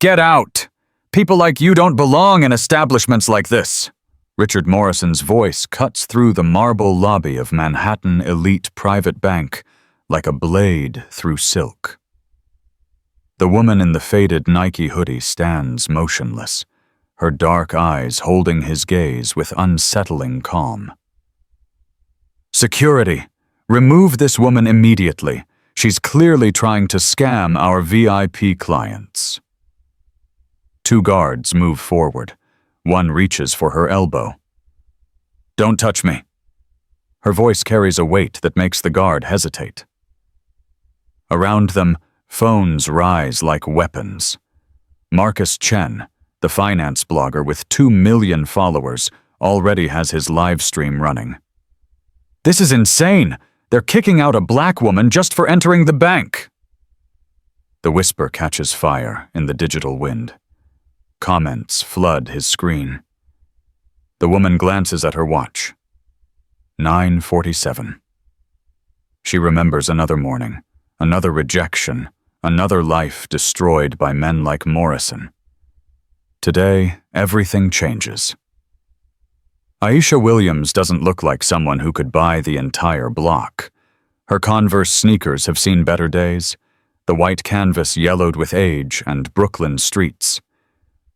Get out! People like you don't belong in establishments like this. Richard Morrison's voice cuts through the marble lobby of Manhattan Elite Private Bank like a blade through silk. The woman in the faded Nike hoodie stands motionless, her dark eyes holding his gaze with unsettling calm. Security! Remove this woman immediately. She's clearly trying to scam our VIP clients. Two guards move forward. One reaches for her elbow. Don't touch me. Her voice carries a weight that makes the guard hesitate. Around them, phones rise like weapons. Marcus Chen, the finance blogger with 2 million followers, already has his live stream running. This is insane! They're kicking out a black woman just for entering the bank! The whisper catches fire in the digital wind. Comments flood his screen. The woman glances at her watch. 9:47. She remembers another morning, another rejection, another life destroyed by men like Morrison. Today, everything changes. Aisha Williams doesn't look like someone who could buy the entire block. Her Converse sneakers have seen better days, the white canvas yellowed with age and Brooklyn streets.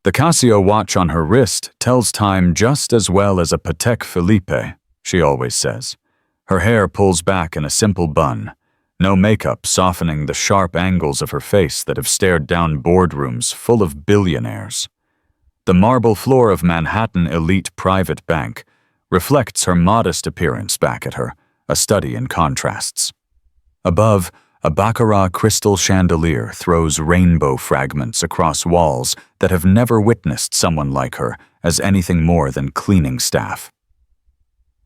The Casio watch on her wrist tells time just as well as a Patek Philippe, she always says. Her hair pulls back in a simple bun, no makeup softening the sharp angles of her face that have stared down boardrooms full of billionaires. The marble floor of Manhattan Elite Private Bank reflects her modest appearance back at her, a study in contrasts. Above, a baccarat crystal chandelier throws rainbow fragments across walls that have never witnessed someone like her as anything more than cleaning staff.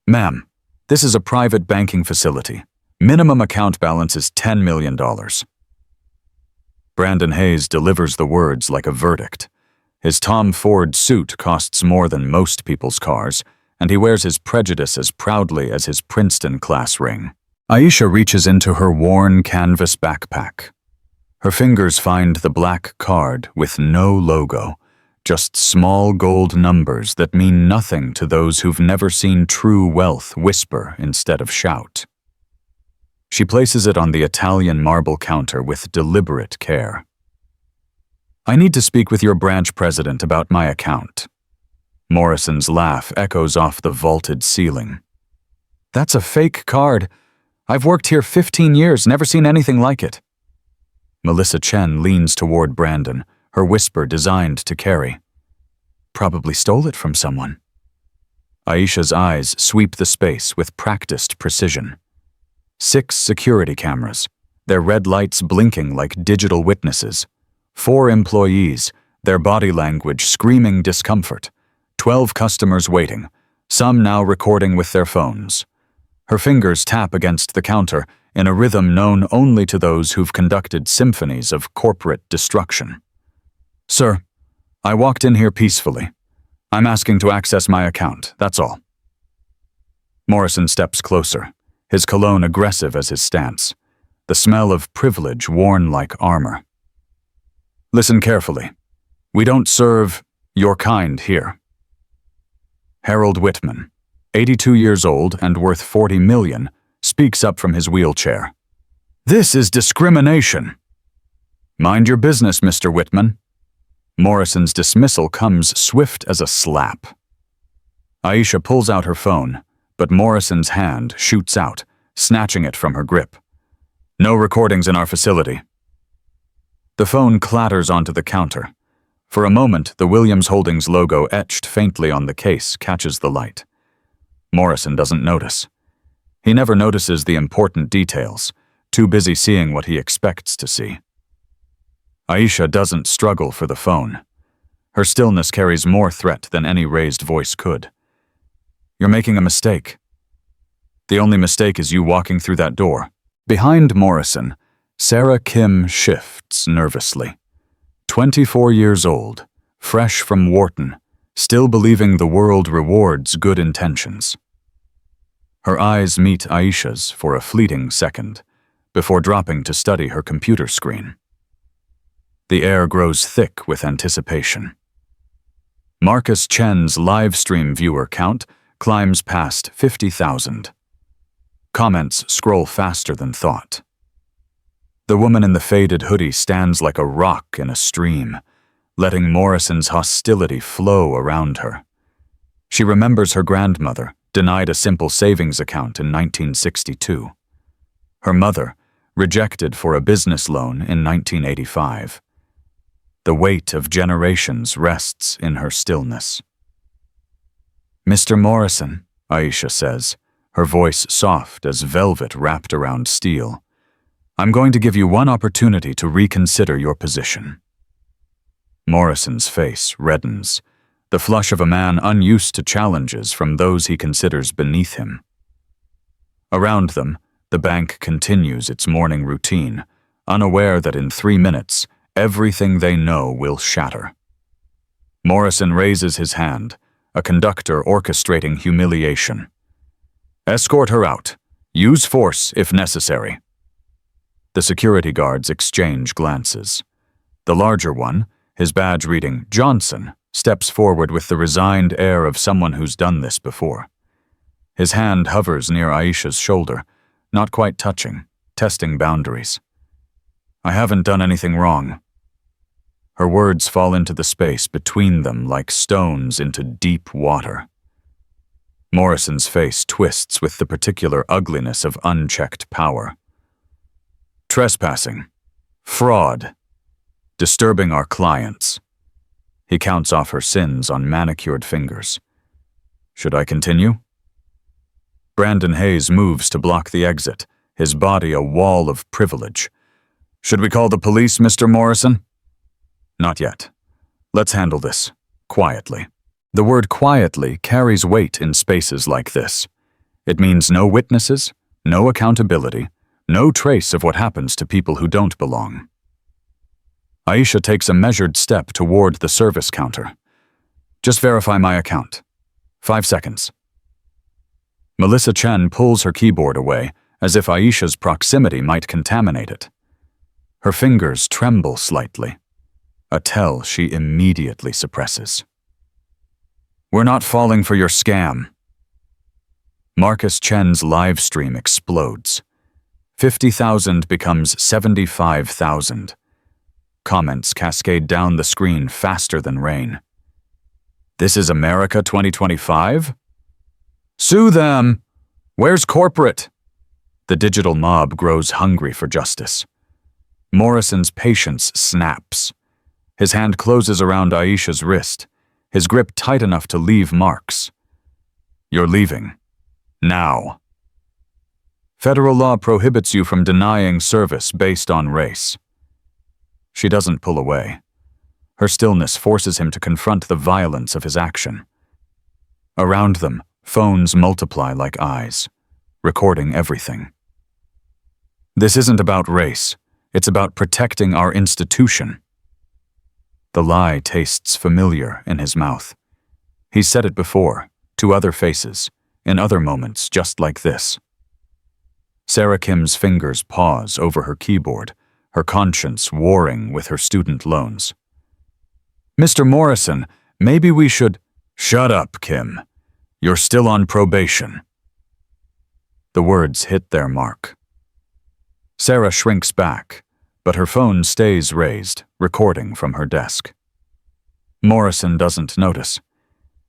Ma'am, this is a private banking facility. Minimum account balance is $10 million. Brandon Hayes delivers the words like a verdict. His Tom Ford suit costs more than most people's cars, and he wears his prejudice as proudly as his Princeton class ring. Aisha reaches into her worn canvas backpack. Her fingers find the black card with no logo, just small gold numbers that mean nothing to those who've never seen true wealth whisper instead of shout. She places it on the Italian marble counter with deliberate care. I need to speak with your branch president about my account. Morrison's laugh echoes off the vaulted ceiling. That's a fake card. I've worked here 15 years, never seen anything like it. Melissa Chen leans toward Brandon, her whisper designed to carry. Probably stole it from someone. Aisha's eyes sweep the space with practiced precision. 6 security cameras, their red lights blinking like digital witnesses. 4 employees, their body language screaming discomfort. 12 customers waiting, some now recording with their phones. Her fingers tap against the counter in a rhythm known only to those who've conducted symphonies of corporate destruction. Sir, I walked in here peacefully. I'm asking to access my account, that's all. Morrison steps closer, his cologne aggressive as his stance, the smell of privilege worn like armor. Listen carefully. We don't serve your kind here. Harold Whitman, 82 years old and worth $40 million, speaks up from his wheelchair. This is discrimination. Mind your business, Mr. Whitman. Morrison's dismissal comes swift as a slap. Aisha pulls out her phone, but Morrison's hand shoots out, snatching it from her grip. No recordings in our facility. The phone clatters onto the counter. For a moment, the Williams Holdings logo etched faintly on the case catches the light. Morrison doesn't notice. He never notices the important details, too busy seeing what he expects to see. Aisha doesn't struggle for the phone. Her stillness carries more threat than any raised voice could. You're making a mistake. The only mistake is you walking through that door. Behind Morrison, Sarah Kim shifts nervously. 24 years old, fresh from Wharton, still believing the world rewards good intentions. Her eyes meet Aisha's for a fleeting second, before dropping to study her computer screen. The air grows thick with anticipation. Marcus Chen's live stream viewer count climbs past 50,000. Comments scroll faster than thought. The woman in the faded hoodie stands like a rock in a stream, letting Morrison's hostility flow around her. She remembers her grandmother, denied a simple savings account in 1962. Her mother, rejected for a business loan in 1985. The weight of generations rests in her stillness. "Mr. Morrison," Aisha says, her voice soft as velvet wrapped around steel, "I'm going to give you one opportunity to reconsider your position." Morrison's face reddens, the flush of a man unused to challenges from those he considers beneath him. Around them, the bank continues its morning routine, unaware that in 3 minutes, everything they know will shatter. Morrison raises his hand, a conductor orchestrating humiliation. "Escort her out. Use force if necessary." The security guards exchange glances. The larger one, his badge reading Johnson, steps forward with the resigned air of someone who's done this before. His hand hovers near Aisha's shoulder, not quite touching, testing boundaries. "I haven't done anything wrong." Her words fall into the space between them like stones into deep water. Morrison's face twists with the particular ugliness of unchecked power. "Trespassing. Fraud. Disturbing our clients." He counts off her sins on manicured fingers. "Should I continue?" Brandon Hayes moves to block the exit, his body a wall of privilege. "Should we call the police, Mr. Morrison?" "Not yet. Let's handle this quietly." The word quietly carries weight in spaces like this. It means no witnesses, no accountability, no trace of what happens to people who don't belong. Aisha takes a measured step toward the service counter. "Just verify my account. 5 seconds." Melissa Chen pulls her keyboard away, as if Aisha's proximity might contaminate it. Her fingers tremble slightly, a tell she immediately suppresses. "We're not falling for your scam." Marcus Chen's live stream explodes. 50,000 becomes 75,000. Comments cascade down the screen faster than rain. "This is America 2025? Sue them! Where's corporate?" The digital mob grows hungry for justice. Morrison's patience snaps. His hand closes around Aisha's wrist, his grip tight enough to leave marks. "You're leaving. Now." Federal law prohibits you from denying service based on race. She doesn't pull away. Her stillness forces him to confront the violence of his action. Around them, phones multiply like eyes, recording everything. "This isn't about race. It's about protecting our institution." The lie tastes familiar in his mouth. He's said it before, to other faces, in other moments just like this. Sarah Kim's fingers pause over her keyboard, her conscience warring with her student loans. "Mr. Morrison, maybe we should—" "Shut up, Kim. You're still on probation." The words hit their mark. Sarah shrinks back, but her phone stays raised, recording from her desk. Morrison doesn't notice.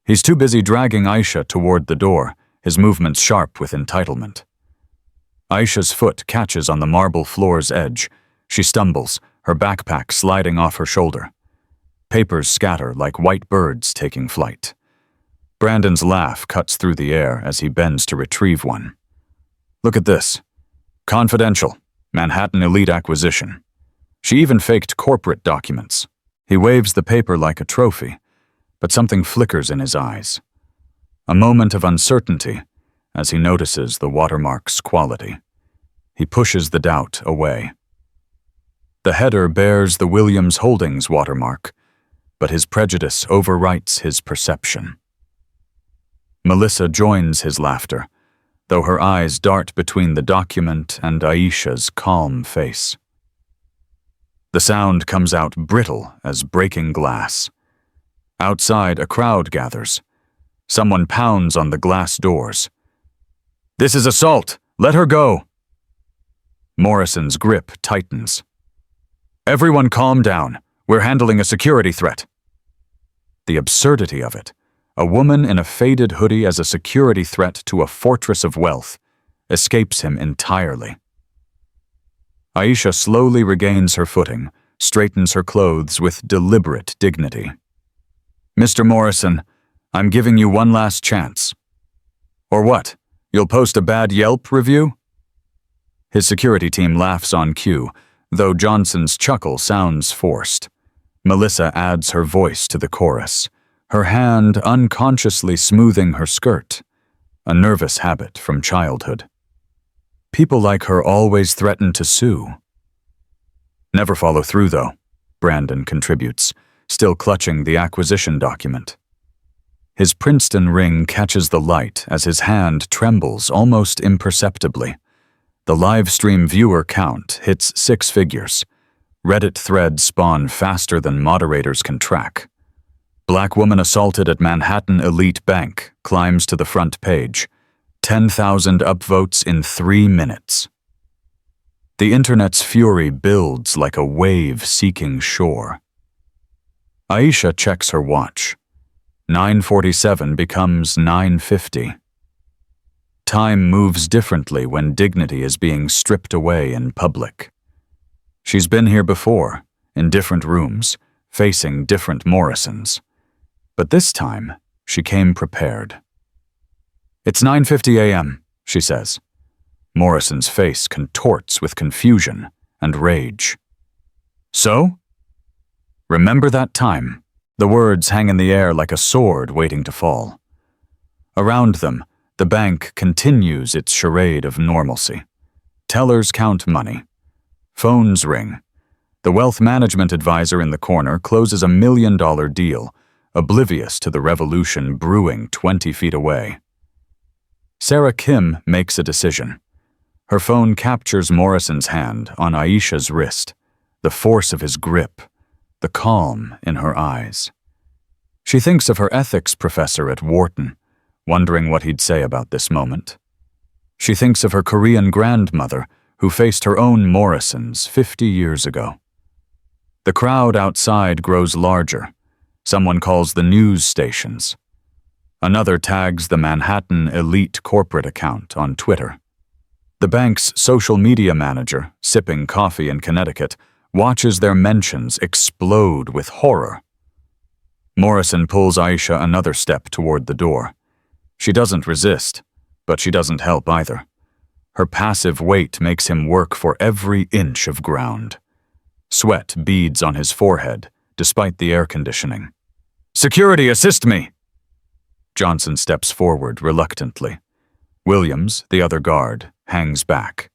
He's too busy dragging Aisha toward the door, his movements sharp with entitlement. Aisha's foot catches on the marble floor's edge. She stumbles, her backpack sliding off her shoulder. Papers scatter like white birds taking flight. Brandon's laugh cuts through the air as he bends to retrieve one. "Look at this. Confidential. Manhattan Elite Acquisition." She even faked corporate documents. He waves the paper like a trophy, but something flickers in his eyes. A moment of uncertainty as he notices the watermark's quality. He pushes the doubt away. The header bears the Williams Holdings watermark, but his prejudice overwrites his perception. Melissa joins his laughter, though her eyes dart between the document and Aisha's calm face. The sound comes out brittle as breaking glass. Outside, a crowd gathers. Someone pounds on the glass doors. "This is assault! Let her go!" Morrison's grip tightens. "Everyone calm down. We're handling a security threat." The absurdity of it. A woman in a faded hoodie as a security threat to a fortress of wealth escapes him entirely. Aisha slowly regains her footing, straightens her clothes with deliberate dignity. "Mr. Morrison, I'm giving you one last chance." "Or what? You'll post a bad Yelp review?" His security team laughs on cue, though Johnson's chuckle sounds forced. Melissa adds her voice to the chorus, her hand unconsciously smoothing her skirt, a nervous habit from childhood. People like her always threaten to sue. "Never follow through, though," Brandon contributes, still clutching the acquisition document. His Princeton ring catches the light as his hand trembles almost imperceptibly. The live stream viewer count hits 6 figures. Reddit threads spawn faster than moderators can track. Black woman assaulted at Manhattan Elite Bank climbs to the front page. 10,000 upvotes in 3 minutes. The internet's fury builds like a wave seeking shore. Aisha checks her watch. 9:47 becomes 9:50. Time moves differently when dignity is being stripped away in public. She's been here before, in different rooms, facing different Morrisons. But this time, she came prepared. "It's 9:50 a.m., she says. Morrison's face contorts with confusion and rage. "So?" "Remember that time?" The words hang in the air like a sword waiting to fall. Around them, the bank continues its charade of normalcy. Tellers count money. Phones ring. The wealth management advisor in the corner closes a $1 million deal, oblivious to the revolution brewing 20 feet away. Sarah Kim makes a decision. Her phone captures Morrison's hand on Aisha's wrist, the force of his grip, the calm in her eyes. She thinks of her ethics professor at Wharton, wondering what he'd say about this moment. She thinks of her Korean grandmother, who faced her own Morrisons 50 years ago. The crowd outside grows larger. Someone calls the news stations. Another tags the Manhattan Elite corporate account on Twitter. The bank's social media manager, sipping coffee in Connecticut, watches their mentions explode with horror. Morrison pulls Aisha another step toward the door. She doesn't resist, but she doesn't help either. Her passive weight makes him work for every inch of ground. Sweat beads on his forehead, despite the air conditioning. "Security, assist me!" Johnson steps forward reluctantly. Williams, the other guard, hangs back.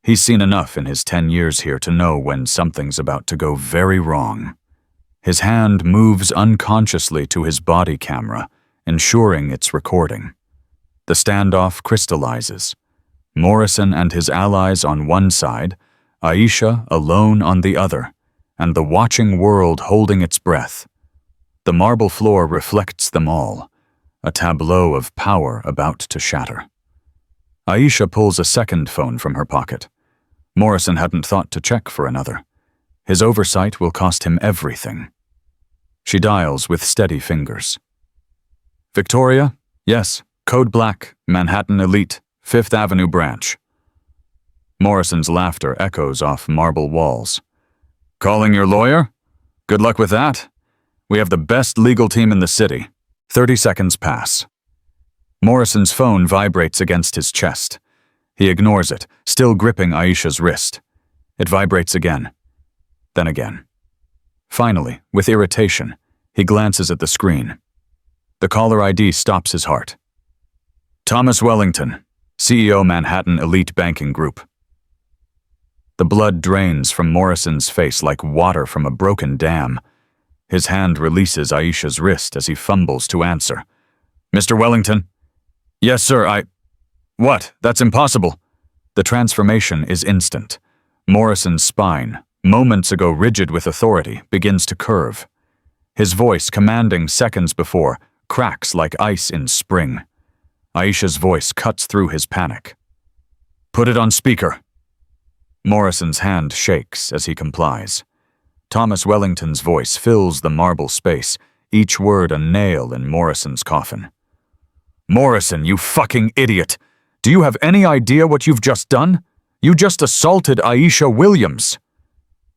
He's seen enough in his 10 years here to know when something's about to go very wrong. His hand moves unconsciously to his body camera, ensuring it's recording. The standoff crystallizes. Morrison and his allies on one side, Aisha alone on the other, and the watching world holding its breath. The marble floor reflects them all, a tableau of power about to shatter. Aisha pulls a second phone from her pocket. Morrison hadn't thought to check for another. His oversight will cost him everything. She dials with steady fingers. "Victoria? Yes, code black, Manhattan Elite, 5th Avenue branch." Morrison's laughter echoes off marble walls. "Calling your lawyer? Good luck with that. We have the best legal team in the city." 30 seconds pass. Morrison's phone vibrates against his chest. He ignores it, still gripping Aisha's wrist. It vibrates again, then again. Finally, with irritation, he glances at the screen. The caller ID stops his heart. "Thomas Wellington, CEO Manhattan Elite Banking Group." The blood drains from Morrison's face like water from a broken dam. His hand releases Aisha's wrist as he fumbles to answer. "Mr. Wellington?" "Yes, sir, What? That's impossible." The transformation is instant. Morrison's spine, moments ago rigid with authority, begins to curve. His voice, commanding seconds before, cracks like ice in spring. Aisha's voice cuts through his panic. "Put it on speaker." Morrison's hand shakes as he complies. Thomas Wellington's voice fills the marble space, each word a nail in Morrison's coffin. "Morrison, you fucking idiot! Do you have any idea what you've just done? You just assaulted Aisha Williams."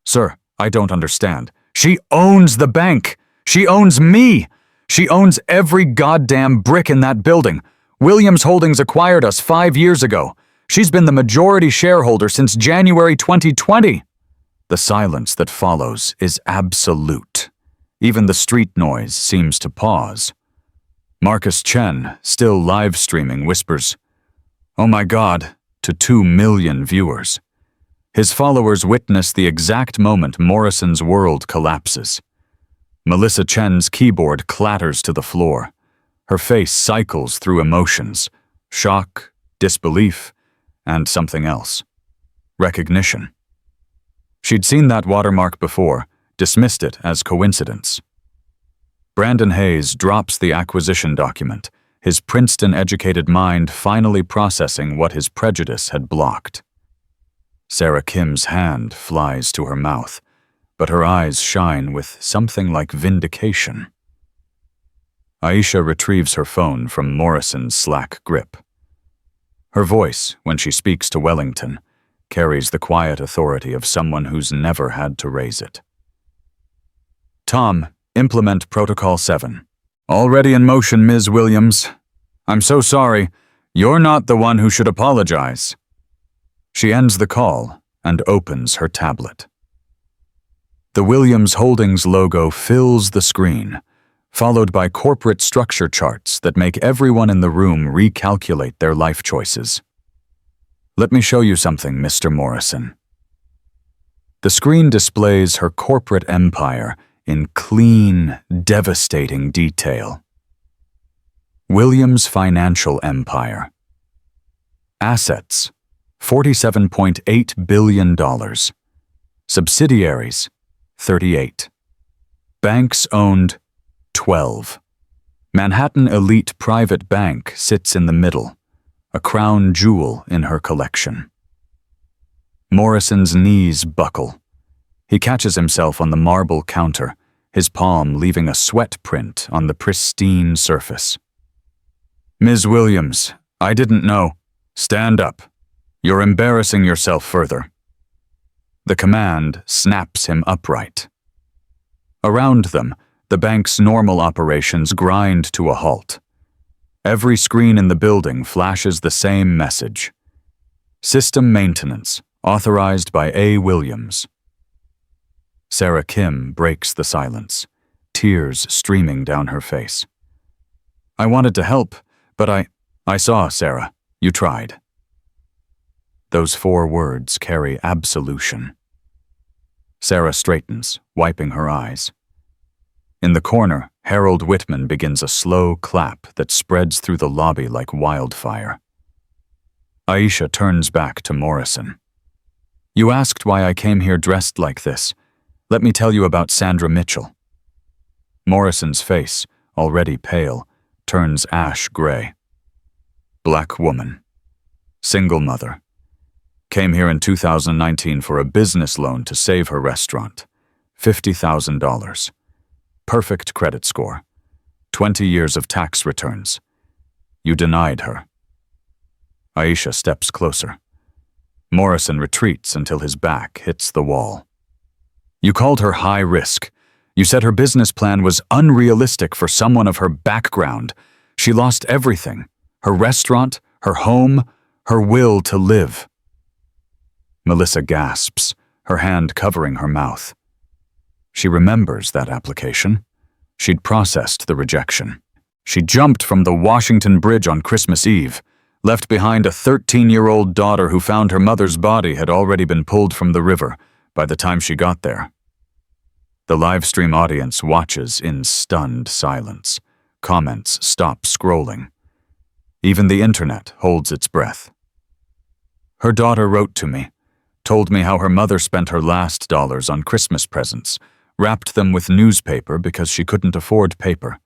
"Sir, I don't understand. She owns the bank. She owns me. She owns every goddamn brick in that building. Williams Holdings acquired us 5 years ago. She's been the majority shareholder since January 2020. The silence that follows is absolute. Even the street noise seems to pause. Marcus Chen, still live streaming, whispers, "Oh my God," to 2 million viewers. His followers witness the exact moment Morrison's world collapses. Melissa Chen's keyboard clatters to the floor. Her face cycles through emotions, shock, disbelief, and something else. Recognition. She'd seen that watermark before, dismissed it as coincidence. Brandon Hayes drops the acquisition document, his Princeton-educated mind finally processing what his prejudice had blocked. Sarah Kim's hand flies to her mouth, but her eyes shine with something like vindication. Aisha retrieves her phone from Morrison's slack grip. Her voice, when she speaks to Wellington, carries the quiet authority of someone who's never had to raise it. "Tom, implement Protocol 7. Already in motion, Ms. Williams. I'm so sorry. You're not the one who should apologize." She ends the call and opens her tablet. The Williams Holdings logo fills the screen, followed by corporate structure charts that make everyone in the room recalculate their life choices. "Let me show you something, Mr. Morrison." The screen displays her corporate empire in clean, devastating detail. Williams Financial Empire. Assets, $47.8 billion. Subsidiaries, 38. Banks owned, 12. Manhattan Elite Private Bank sits in the middle, a crown jewel in her collection. Morrison's knees buckle. He catches himself on the marble counter, his palm leaving a sweat print on the pristine surface. "Ms. Williams, I didn't know. Stand up. You're embarrassing yourself further." The command snaps him upright. Around them, the bank's normal operations grind to a halt. Every screen in the building flashes the same message. System maintenance, authorized by A. Williams. Sarah Kim breaks the silence, tears streaming down her face. "I wanted to help, but I saw, Sarah. You tried." Those 4 words carry absolution. Sarah straightens, wiping her eyes. In the corner, Harold Whitman begins a slow clap that spreads through the lobby like wildfire. Aisha turns back to Morrison. "You asked why I came here dressed like this. Let me tell you about Sandra Mitchell." Morrison's face, already pale, turns ash gray. Black woman. Single mother. Came here in 2019 for a business loan to save her restaurant. $50,000. Perfect credit score. 20 years of tax returns. You denied her. Aisha steps closer. Morrison retreats until his back hits the wall. "You called her high risk. You said her business plan was unrealistic for someone of her background. She lost everything. Her restaurant, her home, her will to live." Melissa gasps, her hand covering her mouth. She remembers that application. She'd processed the rejection. She jumped from the Washington Bridge on Christmas Eve, left behind a 13-year-old daughter who found her mother's body had already been pulled from the river by the time she got there. The livestream audience watches in stunned silence. Comments stop scrolling. Even the internet holds its breath. "Her daughter wrote to me. told me how her mother spent her last dollars on Christmas presents, wrapped them with newspaper because she couldn't afford paper,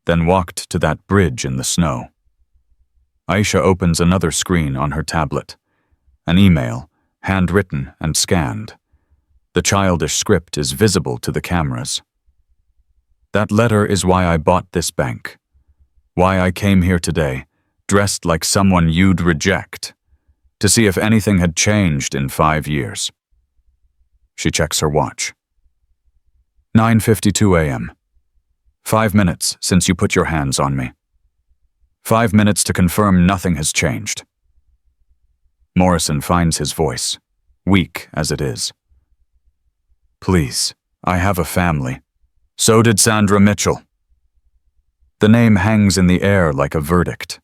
then walked to that bridge in the snow. Aisha opens another screen on her tablet. An email, handwritten and scanned. The childish script is visible to the cameras. That letter is why I bought this bank. Why I came here today, dressed like someone you'd reject, to see if anything had changed in 5 years. She checks her watch. 9:52 a.m. 5 minutes since you put your hands on me. 5 minutes to confirm nothing has changed. Morrison finds his voice, weak as it is. Please, I have a family. So did Sandra Mitchell. The name hangs in the air like a verdict.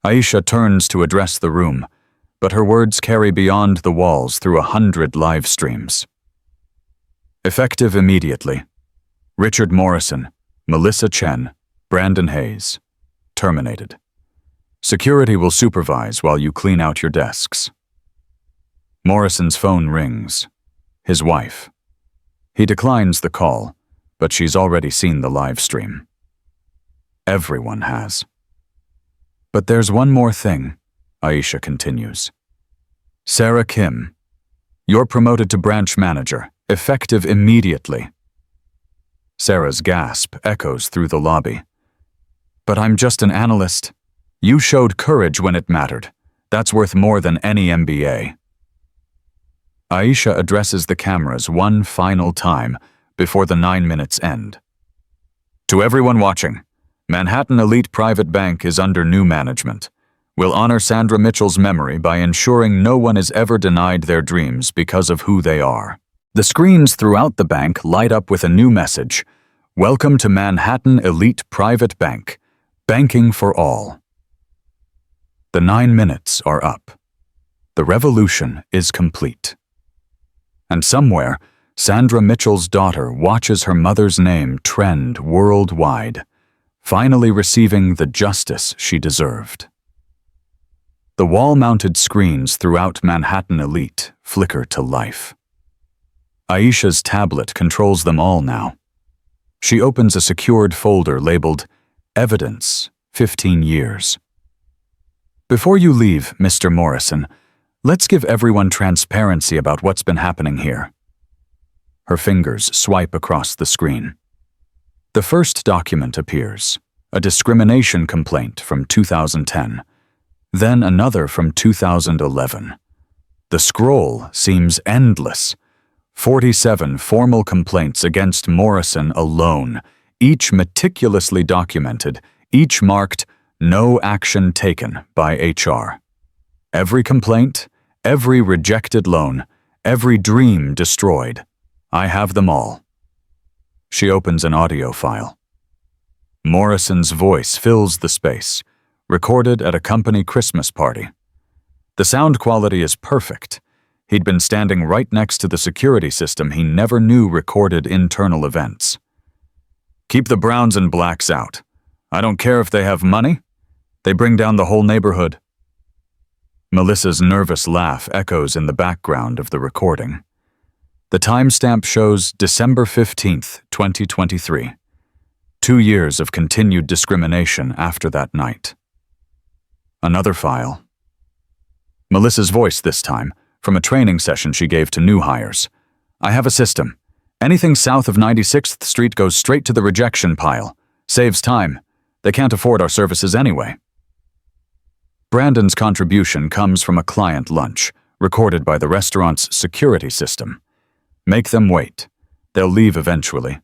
Aisha turns to address the room, but her words carry beyond the walls through 100 live streams. Effective immediately. Richard Morrison, Melissa Chen, Brandon Hayes. Terminated. Security will supervise while you clean out your desks. Morrison's phone rings. His wife. He declines the call, but she's already seen the live stream. Everyone has. But there's one more thing, Aisha continues. Sarah Kim, you're promoted to branch manager, effective immediately. Sarah's gasp echoes through the lobby. But I'm just an analyst. You showed courage when it mattered. That's worth more than any MBA. Aisha addresses the cameras one final time before the 9 minutes end. To everyone watching, Manhattan Elite Private Bank is under new management. We'll honor Sandra Mitchell's memory by ensuring no one is ever denied their dreams because of who they are. The screens throughout the bank light up with a new message. Welcome to Manhattan Elite Private Bank. Banking for all. The 9 minutes are up. The revolution is complete. And somewhere, Sandra Mitchell's daughter watches her mother's name trend worldwide, finally receiving the justice she deserved. The wall-mounted screens throughout Manhattan Elite flicker to life. Aisha's tablet controls them all now. She opens a secured folder labeled Evidence, 15 years. Before you leave, Mr. Morrison, let's give everyone transparency about what's been happening here. Her fingers swipe across the screen. The first document appears, a discrimination complaint from 2010, then another from 2011. The scroll seems endless. 47 formal complaints against Morrison alone, each meticulously documented, each marked no action taken by HR. Every complaint, every rejected loan, every dream destroyed. I have them all. She opens an audio file. Morrison's voice fills the space, recorded at a company Christmas party. The sound quality is perfect. He'd been standing right next to the security system he never knew recorded internal events. Keep the browns and blacks out. I don't care if they have money. They bring down the whole neighborhood. Melissa's nervous laugh echoes in the background of the recording. The timestamp shows December 15th, 2023. 2 years of continued discrimination after that night. Another file. Melissa's voice this time, from a training session she gave to new hires. I have a system. Anything south of 96th Street goes straight to the rejection pile. Saves time. They can't afford our services anyway. Brandon's contribution comes from a client lunch, recorded by the restaurant's security system. Make them wait. They'll leave eventually.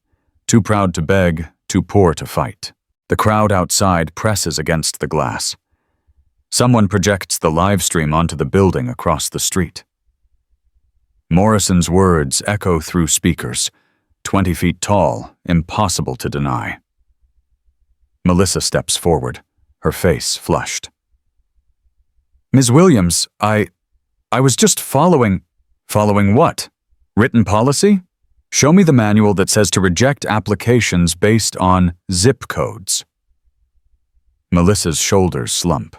Too proud to beg, too poor to fight. The crowd outside presses against the glass. Someone projects the live stream onto the building across the street. Morrison's words echo through speakers, 20 feet tall, impossible to deny. Melissa steps forward, her face flushed. Ms. Williams, I was just following... Following what? Written policy? Show me the manual that says to reject applications based on zip codes. Melissa's shoulders slump.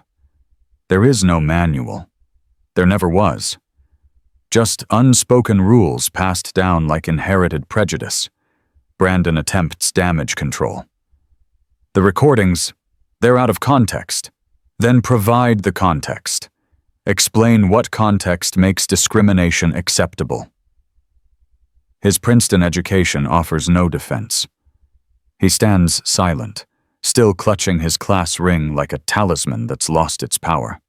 There is no manual. There never was. Just unspoken rules passed down like inherited prejudice. Brandon attempts damage control. The recordings, they're out of context. Then provide the context. Explain what context makes discrimination acceptable. His Princeton education offers no defense. He stands silent, still clutching his class ring like a talisman that's lost its power.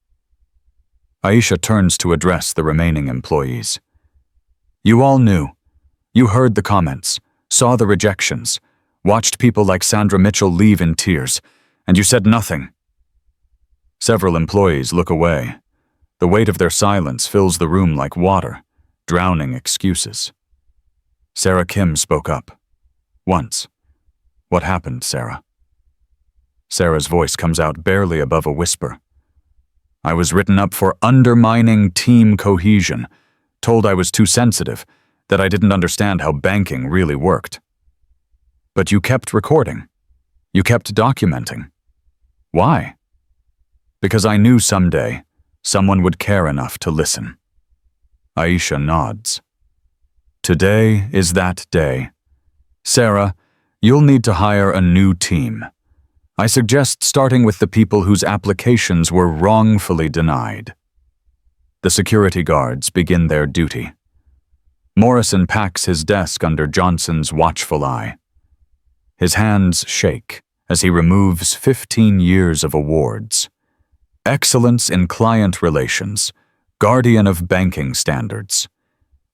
Aisha turns to address the remaining employees. You all knew. You heard the comments, saw the rejections, watched people like Sandra Mitchell leave in tears, and you said nothing. Several employees look away. The weight of their silence fills the room like water, drowning excuses. Sarah Kim spoke up. Once. What happened, Sarah? Sarah's voice comes out barely above a whisper. I was written up for undermining team cohesion, told I was too sensitive, that I didn't understand how banking really worked. But you kept recording. You kept documenting. Why? Because I knew someday someone would care enough to listen. Aisha nods. Today is that day. Sarah, you'll need to hire a new team. I suggest starting with the people whose applications were wrongfully denied. The security guards begin their duty. Morrison packs his desk under Johnson's watchful eye. His hands shake as he removes 15 years of awards. Excellence in client relations, guardian of banking standards.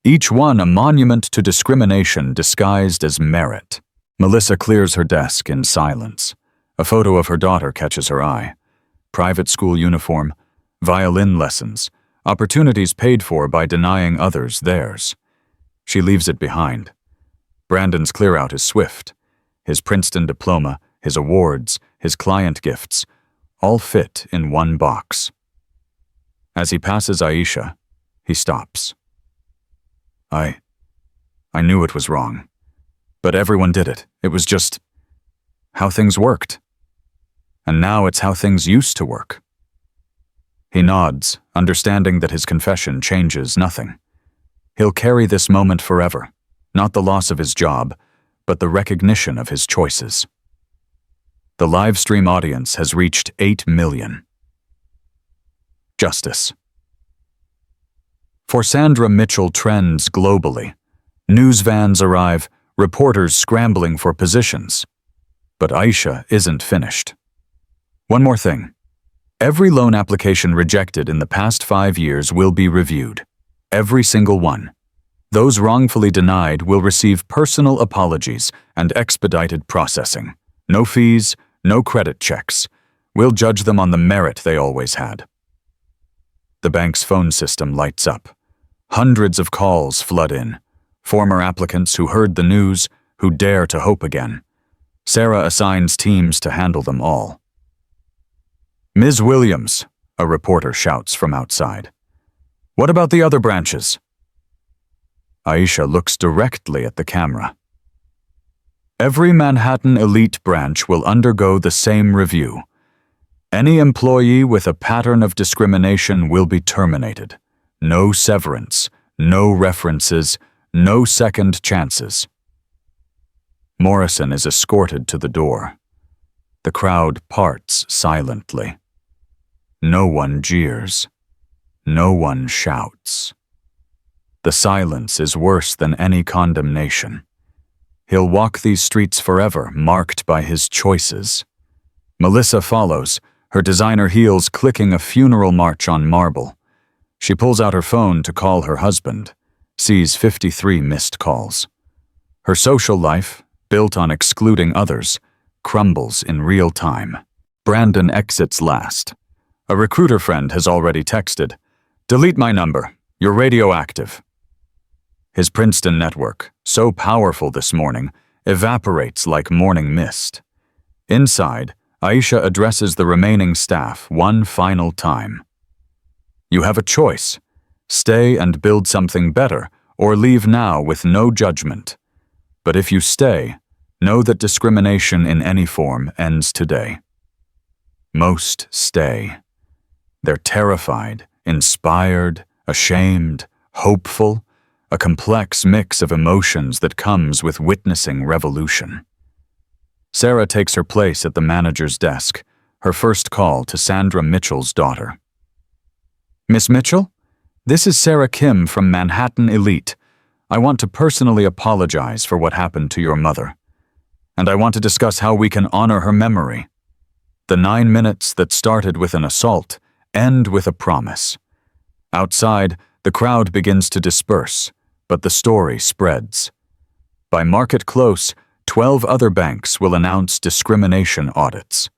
Each one a monument to discrimination disguised as merit. Melissa clears her desk in silence. A photo of her daughter catches her eye. Private school uniform, violin lessons, opportunities paid for by denying others theirs. She leaves it behind. Brandon's clear-out is swift. His Princeton diploma, his awards, his client gifts, all fit in one box. As he passes Aisha, he stops. I knew it was wrong. But everyone did it. It was just how things worked. And now it's how things used to work. He nods, understanding that his confession changes nothing. He'll carry this moment forever, not the loss of his job, but the recognition of his choices. The live stream audience has reached 8 million. Justice. For Sandra Mitchell trends globally. News vans arrive, reporters scrambling for positions. But Aisha isn't finished. One more thing. Every loan application rejected in the past 5 years will be reviewed. Every single one. Those wrongfully denied will receive personal apologies and expedited processing. No fees, no credit checks. We'll judge them on the merit they always had. The bank's phone system lights up. Hundreds of calls flood in. Former applicants who heard the news, who dare to hope again. Sarah assigns teams to handle them all. Ms. Williams, a reporter shouts from outside. What about the other branches? Aisha looks directly at the camera. Every Manhattan elite branch will undergo the same review. Any employee with a pattern of discrimination will be terminated. No severance, no references, no second chances. Morrison is escorted to the door. The crowd parts silently. No one jeers. No one shouts. The silence is worse than any condemnation. He'll walk these streets forever, marked by his choices. Melissa follows, her designer heels clicking a funeral march on marble. She pulls out her phone to call her husband, sees 53 missed calls. Her social life, built on excluding others, crumbles in real time. Brandon exits last. A recruiter friend has already texted, "Delete my number. You're radioactive." His Princeton network, so powerful this morning, evaporates like morning mist. Inside, Aisha addresses the remaining staff one final time. You have a choice. Stay and build something better, or leave now with no judgment. But if you stay, know that discrimination in any form ends today. Most stay. They're terrified, inspired, ashamed, hopeful, a complex mix of emotions that comes with witnessing revolution. Sarah takes her place at the manager's desk, her first call to Sandra Mitchell's daughter. "Miss Mitchell? This is Sarah Kim from Manhattan Elite. I want to personally apologize for what happened to your mother. And I want to discuss how we can honor her memory. The 9 minutes that started with an assault end with a promise." Outside, the crowd begins to disperse, but the story spreads. By market close, 12 other banks will announce discrimination audits.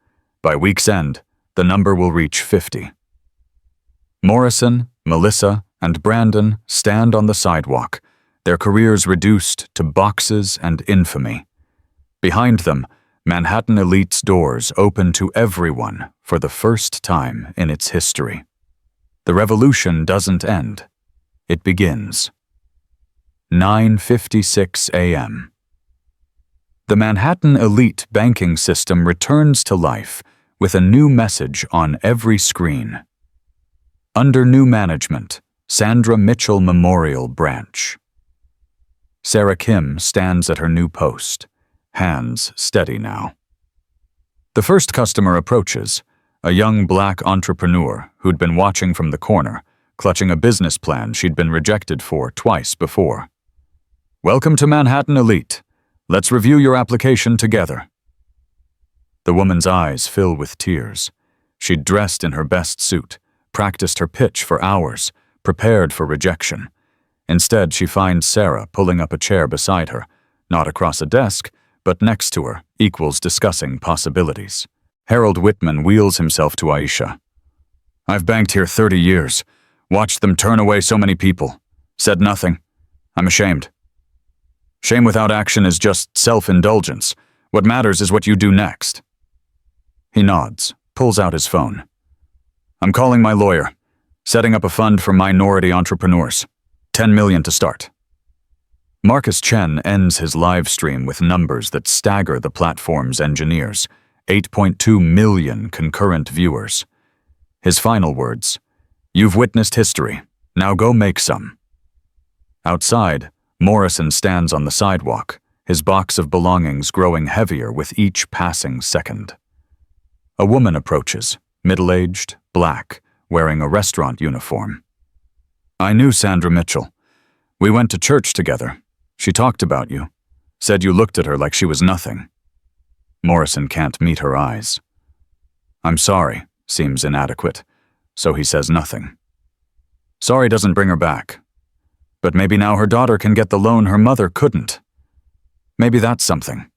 By week's end, the number will reach 50. Morrison, Melissa, and Brandon stand on the sidewalk, their careers reduced to boxes and infamy. Behind them, Manhattan Elite's doors open to everyone for the first time in its history. The revolution doesn't end. It begins. 9:56 a.m. The Manhattan Elite banking system returns to life with a new message on every screen. Under new management, Sandra Mitchell Memorial Branch. Sarah Kim stands at her new post, hands steady now. The first customer approaches, a young black entrepreneur who'd been watching from the corner, clutching a business plan she'd been rejected for twice before. "Welcome to Manhattan Elite. Let's review your application together." The woman's eyes fill with tears. She'd dressed in her best suit, practiced her pitch for hours, prepared for rejection. Instead, she finds Sarah pulling up a chair beside her, not across a desk, but next to her, equals discussing possibilities. Harold Whitman wheels himself to Aisha. "I've banked here 30 years, watched them turn away so many people. Said nothing. I'm ashamed. Shame without action is just self-indulgence. What matters is what you do next." He nods, pulls out his phone. "I'm calling my lawyer, setting up a fund for minority entrepreneurs. 10 million to start." Marcus Chen ends his live stream with numbers that stagger the platform's engineers, 8.2 million concurrent viewers. His final words, "You've witnessed history, now go make some." Outside, Morrison stands on the sidewalk, his box of belongings growing heavier with each passing second. A woman approaches, middle-aged, black, wearing a restaurant uniform. "I knew Sandra Mitchell. We went to church together. She talked about you, said you looked at her like she was nothing." Morrison can't meet her eyes. "I'm sorry," seems inadequate, so he says nothing. Sorry doesn't bring her back. But maybe now her daughter can get the loan her mother couldn't. Maybe that's something.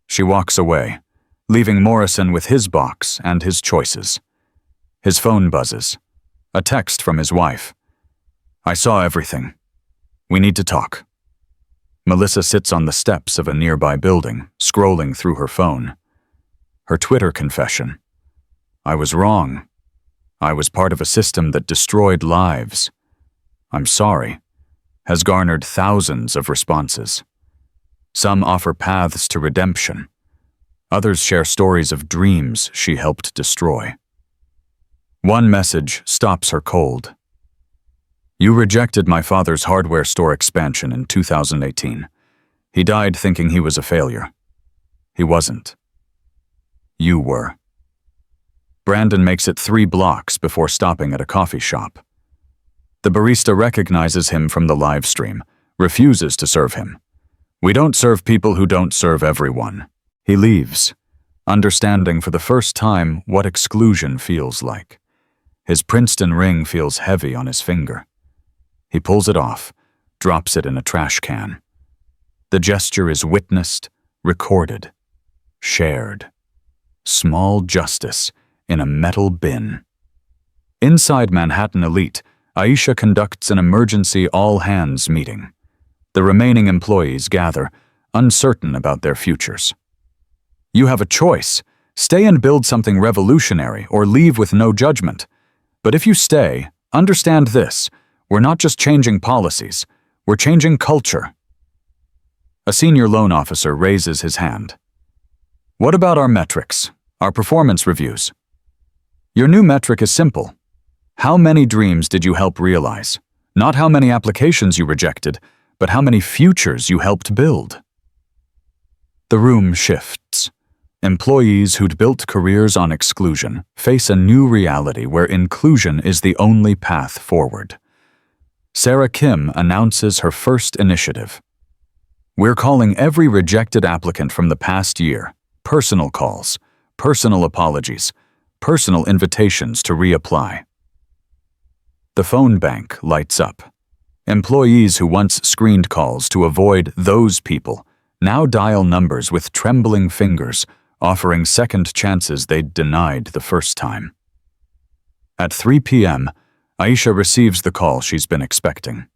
She walks away, leaving Morrison with his box and his choices. His phone buzzes. A text from his wife. "I saw everything. We need to talk." Melissa sits on the steps of a nearby building, scrolling through her phone. Her Twitter confession. "I was wrong. I was part of a system that destroyed lives. I'm sorry," has garnered thousands of responses. Some offer paths to redemption. Others share stories of dreams she helped destroy. One message stops her cold. "You rejected my father's hardware store expansion in 2018. He died thinking he was a failure. He wasn't. You were." Brandon makes it 3 blocks before stopping at a coffee shop. The barista recognizes him from the live stream, refuses to serve him. "We don't serve people who don't serve everyone." He leaves, understanding for the first time what exclusion feels like. His Princeton ring feels heavy on his finger. He pulls it off, drops it in a trash can. The gesture is witnessed, recorded, shared. Small justice in a metal bin. Inside Manhattan Elite, Aisha conducts an emergency all-hands meeting. The remaining employees gather, uncertain about their futures. "You have a choice. Stay and build something revolutionary or leave with no judgment. But if you stay, understand this. We're not just changing policies. We're changing culture." A senior loan officer raises his hand. "What about our metrics, our performance reviews?" "Your new metric is simple. How many dreams did you help realize? Not how many applications you rejected, but how many futures you helped build. The room shifts. Employees who'd built careers on exclusion face a new reality where inclusion is the only path forward. Sarah Kim announces her first initiative. We're calling every rejected applicant from the past year, personal calls, personal apologies, personal invitations to reapply. The phone bank lights up. Employees who once screened calls to avoid those people now dial numbers with trembling fingers, offering second chances they'd denied the first time. At 3 p.m., Aisha receives the call she's been expecting.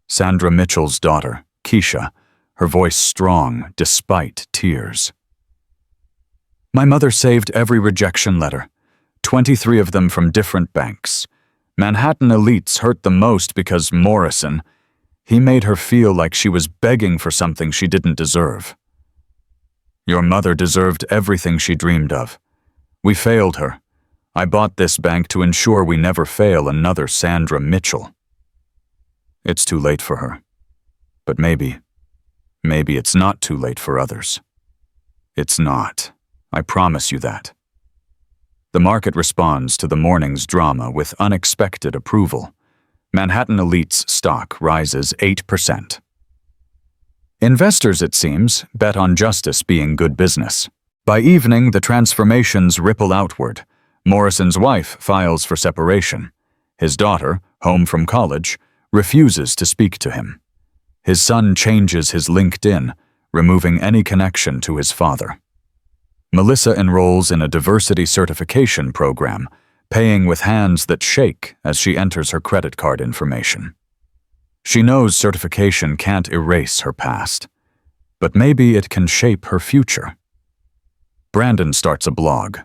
Sandra Mitchell's daughter, Keisha, her voice strong despite tears. My mother saved every rejection letter, 23 of them from different banks. Manhattan elites hurt the most because Morrison, he made her feel like she was begging for something she didn't deserve. Your mother deserved everything she dreamed of. We failed her. I bought this bank to ensure we never fail another Sandra Mitchell. It's too late for her. But maybe it's not too late for others. It's not. I promise you that. The market responds to the morning's drama with unexpected approval. Manhattan Elite's stock rises 8%. Investors, it seems, bet on justice being good business. By evening, the transformations ripple outward. Morrison's wife files for separation. His daughter, home from college, refuses to speak to him. His son changes his LinkedIn, removing any connection to his father. Melissa enrolls in a diversity certification program, paying with hands that shake as she enters her credit card information. She knows certification can't erase her past, but maybe it can shape her future. Brandon starts a blog.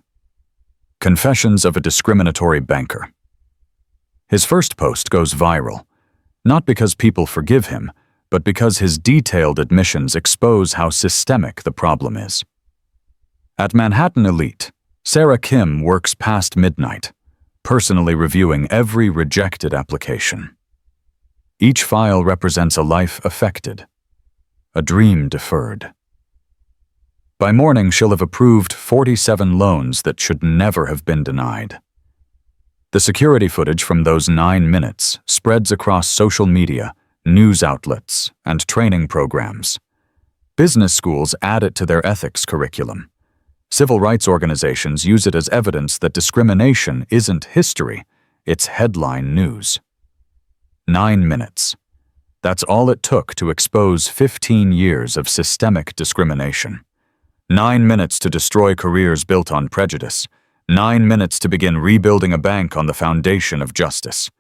Confessions of a Discriminatory Banker. His first post goes viral, not because people forgive him, but because his detailed admissions expose how systemic the problem is. At Manhattan Elite, Sarah Kim works past midnight, personally reviewing every rejected application. Each file represents a life affected, a dream deferred. By morning, she'll have approved 47 loans that should never have been denied. The security footage from those 9 minutes spreads across social media, news outlets, and training programs. Business schools add it to their ethics curriculum. Civil rights organizations use it as evidence that discrimination isn't history, it's headline news. 9 minutes. That's all it took to expose 15 years of systemic discrimination. 9 minutes to destroy careers built on prejudice. 9 minutes to begin rebuilding a bank on the foundation of justice.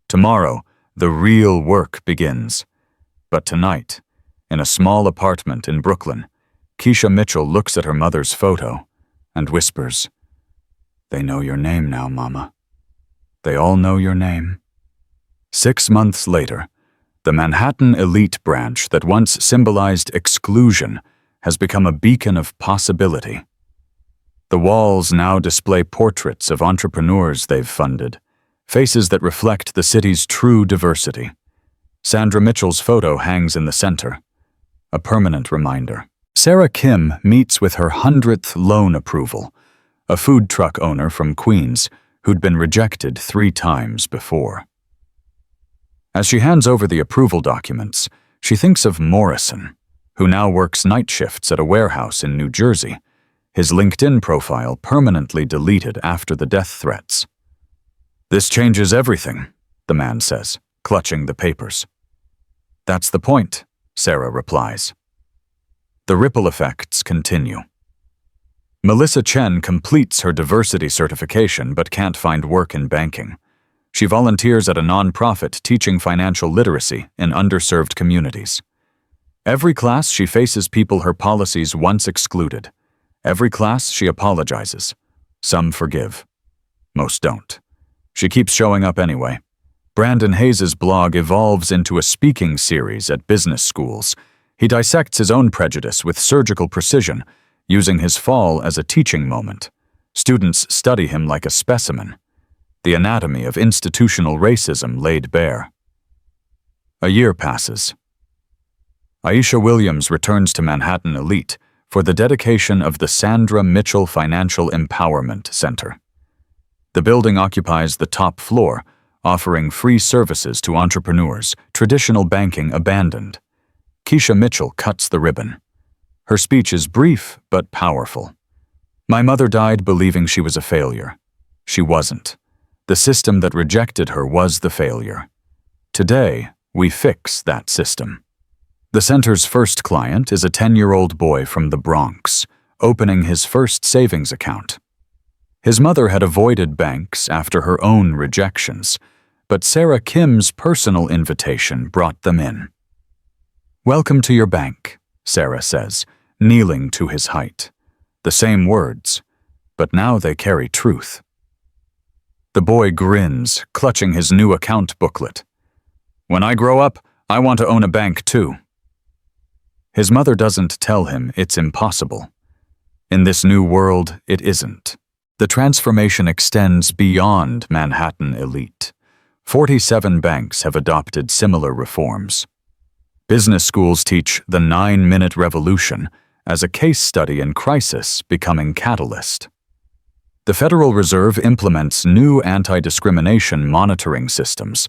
Tomorrow, the real work begins. But tonight, in a small apartment in Brooklyn, Keisha Mitchell looks at her mother's photo and whispers, "They know your name now, Mama. They all know your name." 6 months later, the Manhattan Elite branch that once symbolized exclusion has become a beacon of possibility. The walls now display portraits of entrepreneurs they've funded, faces that reflect the city's true diversity. Sandra Mitchell's photo hangs in the center, a permanent reminder. Sarah Kim meets with her 100th loan approval, a food truck owner from Queens who'd been rejected 3 times before. As she hands over the approval documents, she thinks of Morrison, who now works night shifts at a warehouse in New Jersey, his LinkedIn profile permanently deleted after the death threats. "This changes everything," the man says, clutching the papers. "That's the point," Sarah replies. The ripple effects continue. Melissa Chen completes her diversity certification but can't find work in banking. She volunteers at a nonprofit teaching financial literacy in underserved communities. Every class she faces people her policies once excluded. Every class she apologizes. Some forgive. Most don't. She keeps showing up anyway. Brandon Hayes' blog evolves into a speaking series at business schools. He dissects his own prejudice with surgical precision, using his fall as a teaching moment. Students study him like a specimen. The anatomy of institutional racism laid bare. A year passes. Aisha Williams returns to Manhattan Elite for the dedication of the Sandra Mitchell Financial Empowerment Center. The building occupies the top floor, offering free services to entrepreneurs, traditional banking abandoned. Keisha Mitchell cuts the ribbon. Her speech is brief but powerful. My mother died believing she was a failure. She wasn't. The system that rejected her was the failure. Today, we fix that system. The center's first client is a 10-year-old boy from the Bronx, opening his first savings account. His mother had avoided banks after her own rejections, but Sarah Kim's personal invitation brought them in. "Welcome to your bank," Sarah says, kneeling to his height. The same words, but now they carry truth. The boy grins, clutching his new account booklet. "When I grow up, I want to own a bank too." His mother doesn't tell him it's impossible. In this new world, it isn't. The transformation extends beyond Manhattan Elite. 47 banks have adopted similar reforms. Business schools teach the 9-minute revolution as a case study in crisis becoming catalyst. The Federal Reserve implements new anti-discrimination monitoring systems,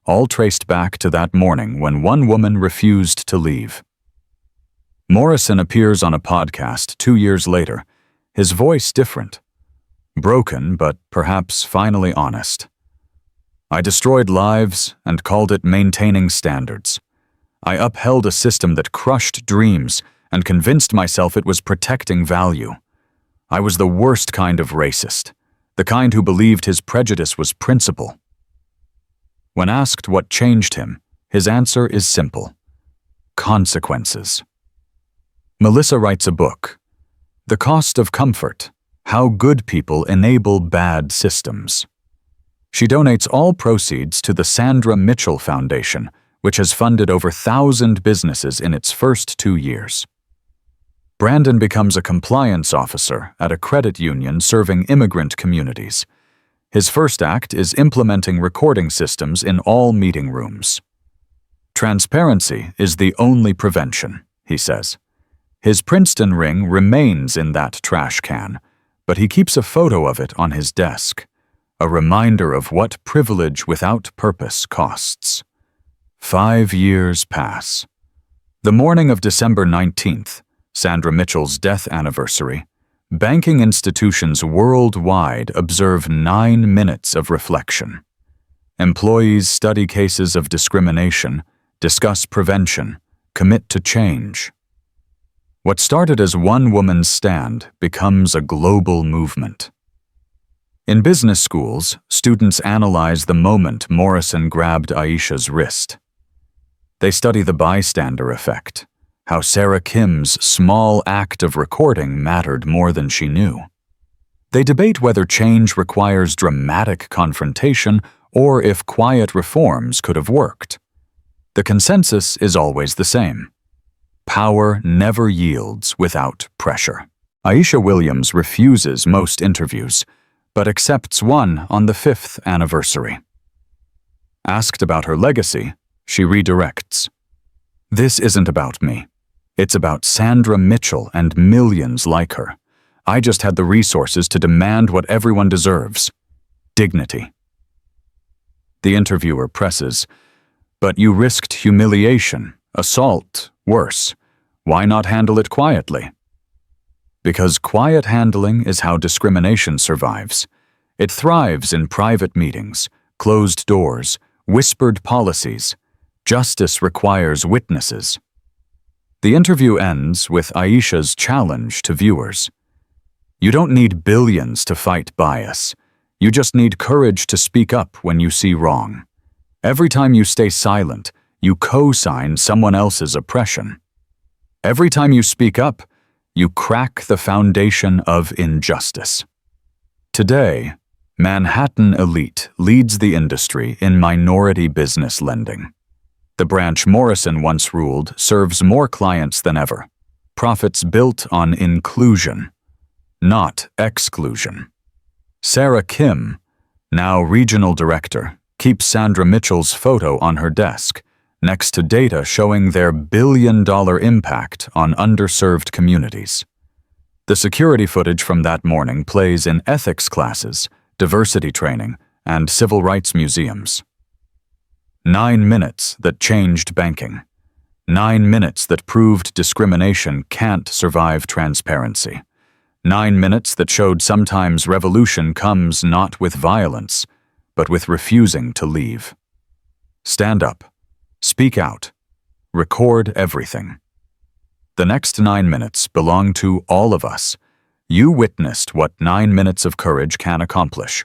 all traced back to that morning when one woman refused to leave. Morrison appears on a podcast 2 years later, his voice different. Broken, but perhaps finally honest. "I destroyed lives and called it maintaining standards. I upheld a system that crushed dreams and convinced myself it was protecting value. I was the worst kind of racist, the kind who believed his prejudice was principle." When asked what changed him, his answer is simple: consequences. Melissa writes a book, The Cost of Comfort: How Good People Enable Bad Systems. She donates all proceeds to the Sandra Mitchell Foundation, which has funded over 1,000 businesses in its first 2 years. Brandon becomes a compliance officer at a credit union serving immigrant communities. His first act is implementing recording systems in all meeting rooms. "Transparency is the only prevention," he says. His Princeton ring remains in that trash can, but he keeps a photo of it on his desk, a reminder of what privilege without purpose costs. 5 years pass. The morning of December 19th, Sandra Mitchell's death anniversary, banking institutions worldwide observe 9 minutes of reflection. Employees study cases of discrimination, discuss prevention, commit to change. What started as one woman's stand becomes a global movement. In business schools, students analyze the moment Morrison grabbed Aisha's wrist. They study the bystander effect, how Sarah Kim's small act of recording mattered more than she knew. They debate whether change requires dramatic confrontation or if quiet reforms could have worked. The consensus is always the same. Power never yields without pressure. Aisha Williams refuses most interviews, but accepts one on the 5th anniversary. Asked about her legacy, she redirects. "This isn't about me. It's about Sandra Mitchell and millions like her. I just had the resources to demand what everyone deserves: dignity." The interviewer presses, "But you risked humiliation, assault, worse. Why not handle it quietly?" Because quiet handling is how discrimination survives. It thrives in private meetings, closed doors, whispered policies. Justice requires witnesses. The interview ends with Aisha's challenge to viewers. You don't need billions to fight bias. You just need courage to speak up when you see wrong. Every time you stay silent, you co-sign someone else's oppression. Every time you speak up, you crack the foundation of injustice. Today, Manhattan Elite leads the industry in minority business lending. The branch Morrison once ruled serves more clients than ever. Profits built on inclusion, not exclusion. Sarah Kim, now regional director, keeps Sandra Mitchell's photo on her desk, next to data showing their billion-dollar impact on underserved communities. The security footage from that morning plays in ethics classes, diversity training, and civil rights museums. 9 minutes that changed banking. 9 minutes that proved discrimination can't survive transparency. 9 minutes that showed sometimes revolution comes not with violence, but with refusing to leave. Stand up. Speak out. Record everything. The next 9 minutes belong to all of us. You witnessed what 9 minutes of courage can accomplish.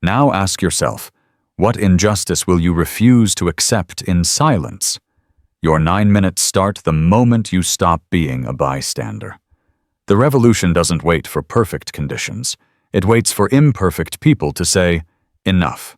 Now ask yourself, what injustice will you refuse to accept in silence? Your 9 minutes start the moment you stop being a bystander. The revolution doesn't wait for perfect conditions. It waits for imperfect people to say, enough.